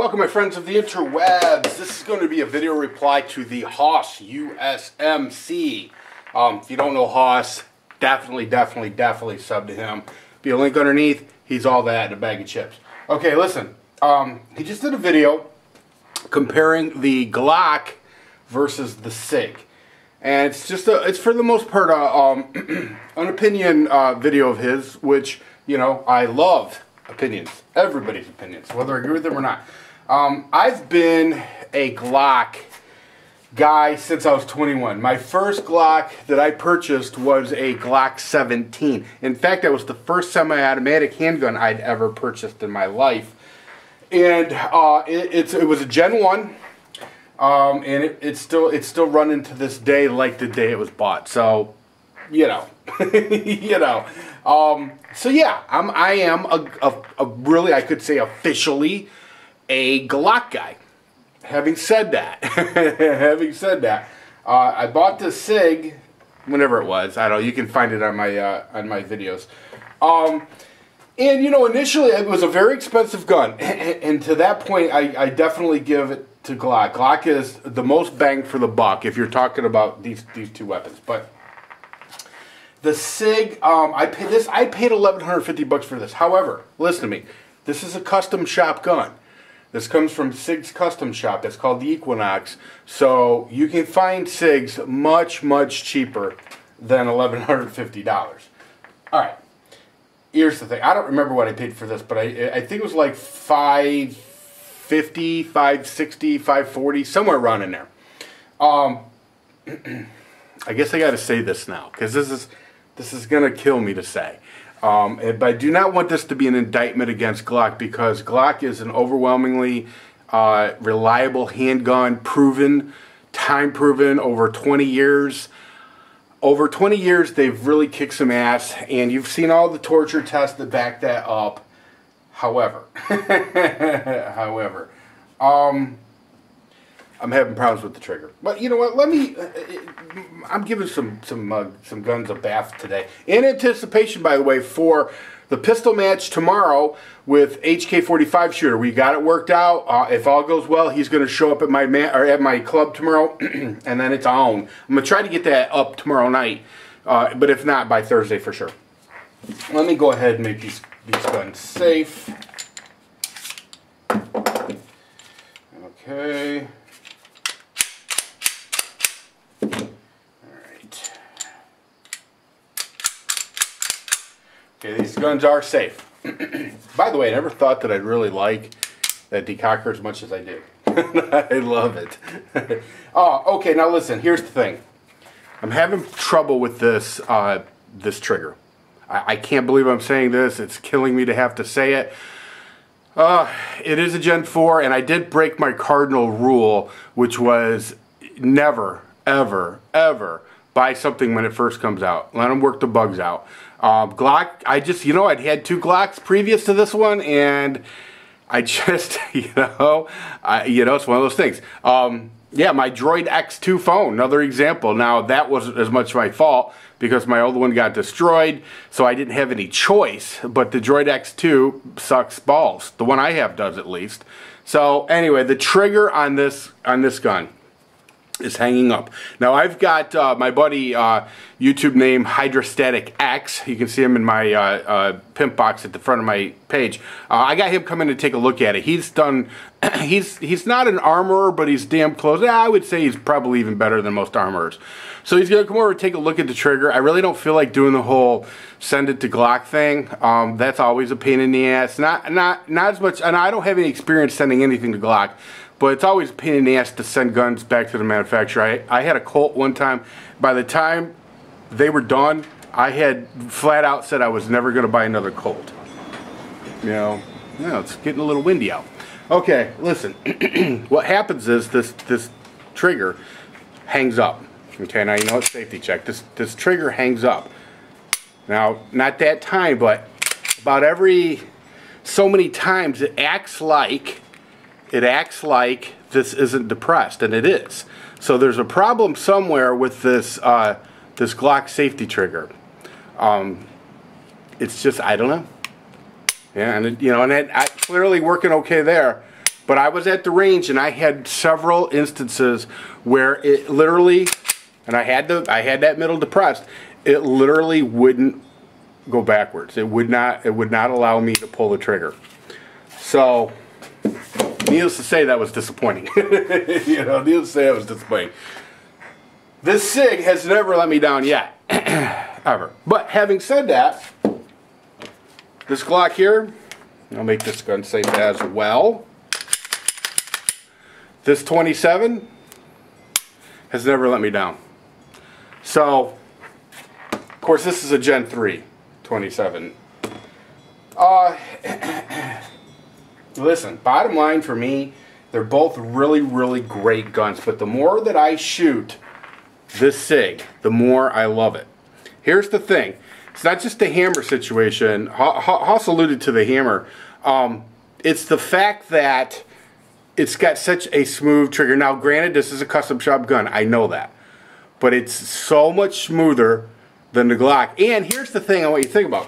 Welcome, my friends of the interwebs. This is going to be a video reply to the Haas USMC. If you don't know Haas, definitely sub to him. Be a link underneath. He's all that in a bag of chips. Okay, listen. He just did a video comparing the Glock versus the SIG. And it's just it's for the most part an opinion video of his, which, you know, I love opinions. Everybody's opinions, whether I agree with them or not. I've been a Glock guy since I was 21. My first Glock that I purchased was a Glock 17. In fact, that was the first semi-automatic handgun I'd ever purchased in my life. And it was a Gen 1. And it's still running to this day like the day it was bought. So, you know, you know. So yeah, I am a really, I could say officially, a Glock guy. Having said that, I bought the SIG whenever it was. I don't know. You can find it on my videos. And you know, initially it was a very expensive gun, and to that point, I definitely give it to Glock. Glock is the most bang for the buck if you're talking about these two weapons. But the SIG, I paid $1,150 for this. However, listen to me. This is a custom shop gun. This comes from SIG's custom shop. It's called the Equinox. So you can find SIGs much cheaper than $1,150. All right. Here's the thing. I don't remember what I paid for this, but I think it was like $550, $560, $540, somewhere around in there. I guess I got to say this now because this is gonna kill me to say. But I do not want this to be an indictment against Glock, because Glock is an overwhelmingly reliable handgun, time proven over 20 years. Over 20 years, they've really kicked some ass, and you've seen all the torture tests that back that up. However, I'm having problems with the trigger. But you know what? I'm giving some guns a bath today, in anticipation, by the way, for the pistol match tomorrow with HK45 shooter. We got it worked out. If all goes well, he's going to show up at my club tomorrow, and then it's on. I'm gonna try to get that up tomorrow night, but if not, by Thursday for sure. Let me go ahead and make these guns safe. Okay. Okay, these guns are safe. By the way, I never thought that I'd really like that decocker as much as I do. I love it. Okay, now listen, here's the thing. I'm having trouble with this this trigger. I can't believe I'm saying this. It's killing me to have to say it. It is a Gen 4, and I did break my cardinal rule, which was never, ever buy something when it first comes out. Let them work the bugs out. Glock, I'd had two Glocks previous to this one, and I just, it's one of those things. Yeah, my Droid X2 phone, another example. Now, that wasn't as much my fault because my old one got destroyed, so I didn't have any choice, but the Droid X2 sucks balls. The one I have does, at least. So, anyway, the trigger on this gun is hanging up. Now I've got my buddy, YouTube name Hydrostatic X. You can see him in my pimp box at the front of my page. I got him come in to take a look at it. He's done. He's not an armorer, but he's damn close. I would say he's probably even better than most armorers. So he's gonna come over and take a look at the trigger. I really don't feel like doing the whole send it to Glock thing. That's always a pain in the ass. Not as much, and I don't have any experience sending anything to Glock. But it's always a pain in the ass to send guns back to the manufacturer. I had a Colt one time. By the time they were done, I had flat out said I was never going to buy another Colt. You know, it's getting a little windy out. Okay, listen. What happens is this trigger hangs up. Okay, now you know it's safety check. This trigger hangs up. Now, not that time, but about every so many times it acts like this isn't depressed, and it is. So there's a problem somewhere with this this Glock safety trigger. It's just, I don't know. Yeah, and it's clearly working okay there. But I was at the range and I had several instances where it literally, and I had that middle depressed, it literally wouldn't go backwards. It would not allow me to pull the trigger. So, needless to say, that was disappointing. You know, needless to say, that was disappointing. This SIG has never let me down yet, ever. But having said that, this Glock here, I'll make this gun safe as well. This 27 has never let me down. So, of course, this is a Gen 3 27. Listen, bottom line for me, they're both really, really great guns. But the more that I shoot this SIG, the more I love it. Here's the thing. It's not just the hammer situation. Haas alluded to the hammer. It's the fact that it's got such a smooth trigger. Now, granted, this is a custom shop gun. I know that. But it's so much smoother than the Glock. And here's the thing I want you to think about.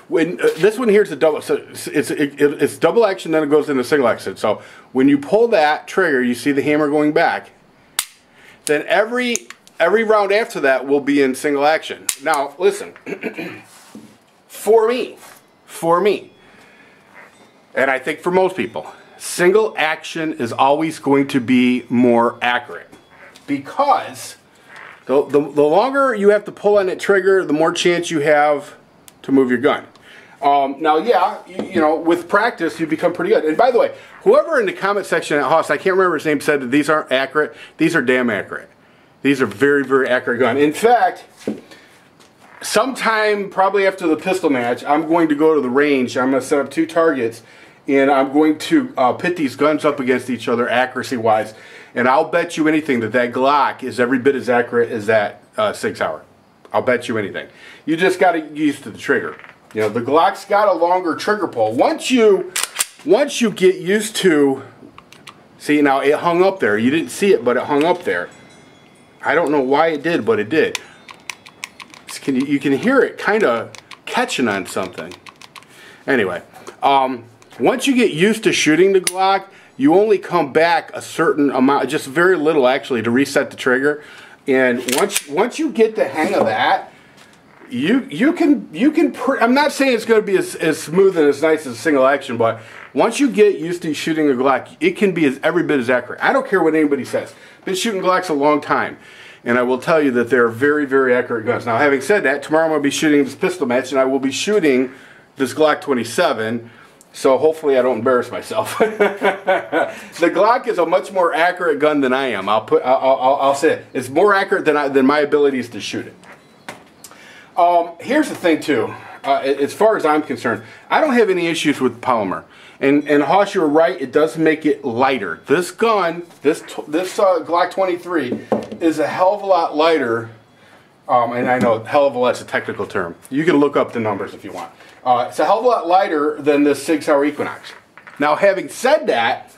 When this one here is a double, so it's double action, then it goes into single action. So when you pull that trigger, you see the hammer going back. Then every round after that will be in single action. Now, listen, for me, and I think for most people, single action is always going to be more accurate because the longer you have to pull on that trigger, the more chance you have to move your gun. Now, yeah, you know, with practice, you become pretty good. And by the way, whoever in the comment section at Haas, I can't remember his name, said that these aren't accurate. These are damn accurate. These are very, very accurate guns. In fact, sometime probably after the pistol match, I'm going to go to the range. I'm going to set up 2 targets, and I'm going to pit these guns up against each other accuracy-wise. And I'll bet you anything that that Glock is every bit as accurate as that 6 Hour. I'll bet you anything. You just got to get used to the trigger. You know, the Glock's got a longer trigger pull. Once you get used to, see, now it hung up there. You didn't see it, but it hung up there. I don't know why it did, but it did. You can hear it kind of catching on something. Anyway, once you get used to shooting the Glock, you only come back a certain amount, just very little actually, to reset the trigger. And once you get the hang of that, you can I'm not saying it's going to be as smooth and as nice as single action, but once you get used to shooting a Glock, it can be every bit as accurate. I don't care what anybody says. Been shooting Glocks a long time, and I will tell you that they're very, very accurate guns. Now, having said that, tomorrow I'm going to be shooting this pistol match, and I will be shooting this Glock 27. So hopefully I don't embarrass myself. The Glock is a much more accurate gun than I am. I'll say it. It's more accurate than my abilities to shoot it. Here's the thing too. As far as I'm concerned, I don't have any issues with polymer. And Haas, you're right. It does make it lighter. This gun, this Glock 23, is a hell of a lot lighter. And I know hell of a lot's a technical term. You can look up the numbers if you want. It's a hell of a lot lighter than this 6 Hour Equinox. Now, having said that,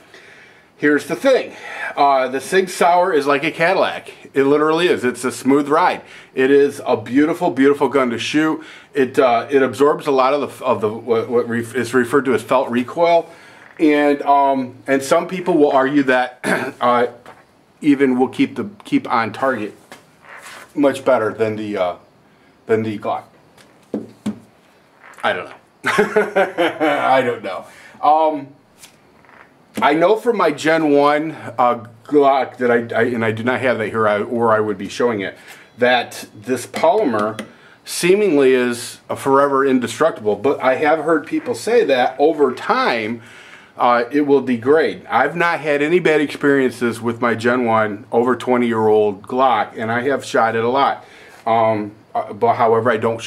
here's the thing. The 6 Hour is like a Cadillac. It literally is. It's a smooth ride. It is a beautiful, beautiful gun to shoot. It absorbs a lot of what is referred to as felt recoil, and some people will argue that even will keep on target much better than the Glock. I don't know. I don't know. I know from my Gen 1 Glock that I do not have that here, or I would be showing it, that this polymer seemingly is forever indestructible. But I have heard people say that over time it will degrade. I've not had any bad experiences with my Gen 1 over 20-year-old Glock, and I have shot it a lot. But however, I do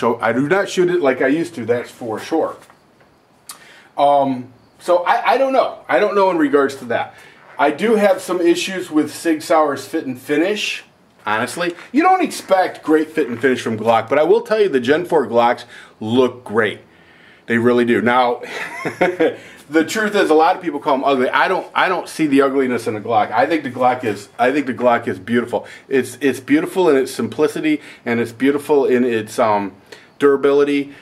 not shoot it like I used to. That's for sure. So I don't know. I don't know in regards to that. I do have some issues with Sig Sauer's fit and finish. Honestly, you don't expect great fit and finish from Glock, but I will tell you the Gen 4 Glocks look great. They really do. Now, the truth is, a lot of people call them ugly. I don't see the ugliness in a Glock. I think the Glock is beautiful. It's beautiful in its simplicity, and it's beautiful in its durability.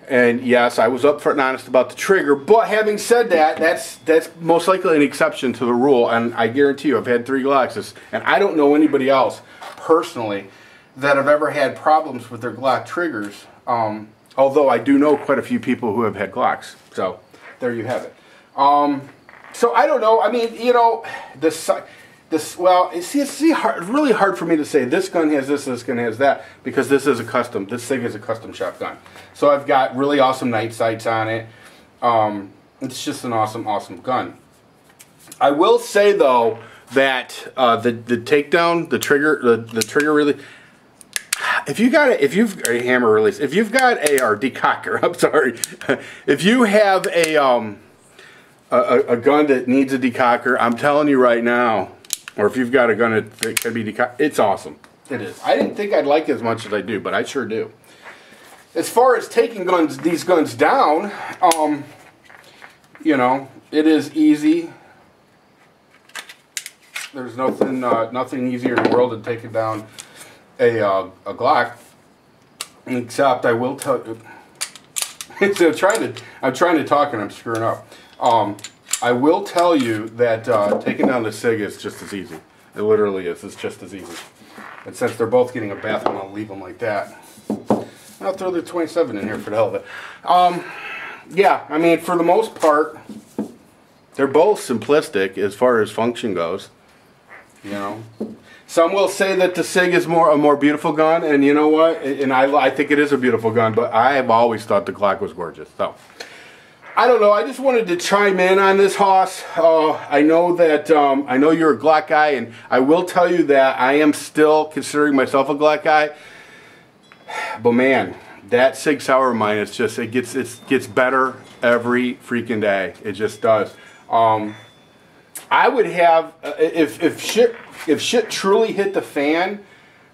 And yes, I was upfront and honest about the trigger, but having said that, that's most likely an exception to the rule, and I guarantee you I've had 3 Glocks, and I don't know anybody else personally that have ever had problems with their Glock triggers, although I do know quite a few people who have had Glocks, so there you have it. So I don't know, I mean, you know, well, it's really hard for me to say this gun has this gun has that, because this SIG is a custom shop gun. So I've got really awesome night sights on it. It's just an awesome gun. I will say though that the takedown, the trigger really, if you've got a hammer release, if you've got or decocker, I'm sorry, if you have a gun that needs a decocker, I'm telling you right now, or if you've got a gun that can be decocked, it's awesome. It is. I didn't think I'd like it as much as I do, but I sure do. As far as taking these guns down, you know, it is easy. There's nothing easier in the world than taking down a Glock. Except I will tell you. So I'm trying to talk and I'm screwing up. I will tell you that taking down the SIG is just as easy. It literally is. It's just as easy. And since they're both getting a bath, I'm going to leave them like that. I'll throw the 27 in here for the hell of it. Yeah, I mean, for the most part, they're both simplistic as far as function goes. You know, some will say that the SIG is a more beautiful gun, and you know what? And I think it is a beautiful gun, but I have always thought the Glock was gorgeous. So I don't know. I just wanted to chime in on this, Hoss. I know that I know you're a Glock guy, and I will tell you that I am still considering myself a Glock guy. But man, that Sig Sauer of mine, it's just it gets better every freaking day. It just does. I would have if shit truly hit the fan,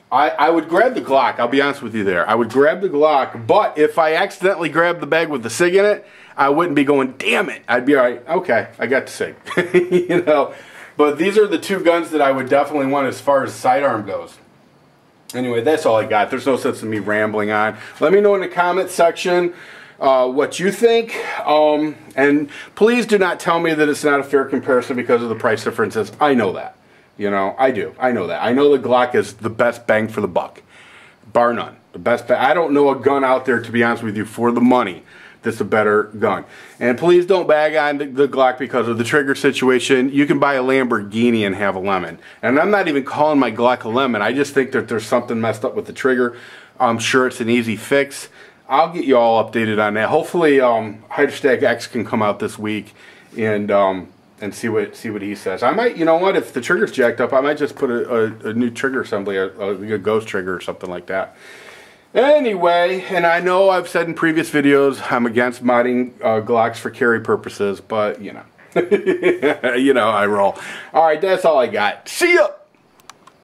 I would grab the Glock. I'll be honest with you there. I would grab the Glock, but if I accidentally grabbed the bag with the SIG in it, I wouldn't be going, damn it. I'd be alright, okay, I got the SIG. You know. But these are the 2 guns that I would definitely want as far as sidearm goes. Anyway, that's all I got. There's no sense in me rambling on. Let me know in the comment section what you think. And please do not tell me that it's not a fair comparison because of the price differences. I know that. You know, I do. I know that. I know the Glock is the best bang for the buck. Bar none. The best bang. I don't know a gun out there, to be honest with you, for the money that's a better gun. And please don't bag on the Glock because of the trigger situation. You can buy a Lamborghini and have a lemon. And I'm not even calling my Glock a lemon. I just think that there's something messed up with the trigger. I'm sure it's an easy fix. I'll get you all updated on that. Hopefully Hydrostag X can come out this week and see what he says. I might, you know what, if the trigger's jacked up, I might just put a new trigger assembly, a ghost trigger or something like that. Anyway, and I know I've said in previous videos I'm against modding Glocks for carry purposes, but you know, you know, I roll. All right, that's all I got. See ya!